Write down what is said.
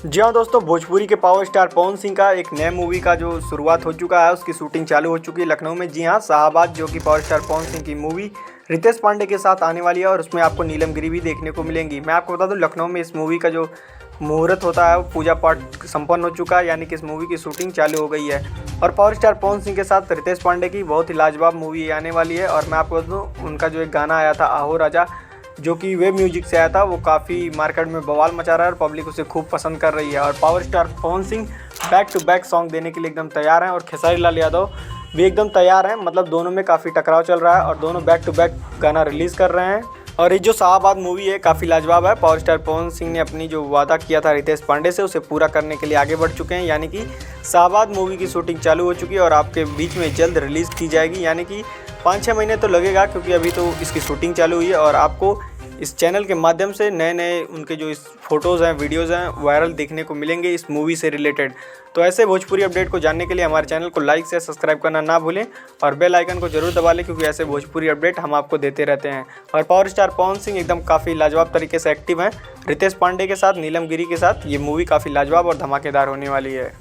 जी हाँ दोस्तों, भोजपुरी के पावर स्टार पवन सिंह का एक नए मूवी का जो शुरुआत हो चुका है, उसकी शूटिंग चालू हो चुकी है लखनऊ में। जी हाँ, शाहबाद जो कि पावर स्टार पवन सिंह की मूवी रितेश पांडे के साथ आने वाली है और उसमें आपको नीलम गिरी भी देखने को मिलेंगी। मैं आपको बता दूं, लखनऊ में इस मूवी का जो मुहूर्त होता है वो पूजा पाठ संपन्न हो चुका है, यानी कि इस मूवी की शूटिंग चालू हो गई है। और पावर स्टार पवन सिंह के साथ रितेश पांडे की बहुत ही लाजवाब मूवी आने वाली है। और मैं आपको बता दूं, उनका जो एक गाना आया था आहो राजा, जो कि वेब म्यूजिक से आया था, वो काफ़ी मार्केट में बवाल मचा रहा है और पब्लिक उसे खूब पसंद कर रही है। और power star Pawan Singh back to back song देने के लिए एकदम तैयार हैं और खेसारी लाल यादव भी एकदम तैयार हैं। मतलब दोनों में काफ़ी टकराव चल रहा है और दोनों बैक टू बैक गाना रिलीज़ कर रहे हैं। और ये जो शाहबाद मूवी है काफ़ी लाजवाब है। पावर स्टार पवन सिंह ने अपनी जो वादा किया था रितेश पांडे से, उसे पूरा करने के लिए आगे बढ़ चुके हैं। यानी कि शाहबाद मूवी की शूटिंग चालू हो चुकी है और आपके बीच में जल्द रिलीज़ की जाएगी। यानी कि 5-6 महीने तो लगेगा, क्योंकि अभी तो इसकी शूटिंग चालू हुई है। और आपको इस चैनल के माध्यम से नए नए उनके जो इस फोटोज़ हैं, वीडियोज़ हैं, वायरल देखने को मिलेंगे इस मूवी से रिलेटेड। तो ऐसे भोजपुरी अपडेट को जानने के लिए हमारे चैनल को लाइक से सब्सक्राइब करना ना भूलें और बेल आइकन को जरूर दबा लें, क्योंकि ऐसे भोजपुरी अपडेट हम आपको देते रहते हैं। और पावर स्टार पवन सिंह एकदम काफ़ी लाजवाब तरीके से एक्टिव हैं रितेश पांडे के साथ, नीलम गिरी के साथ। ये मूवी काफ़ी लाजवाब और धमाकेदार होने वाली है।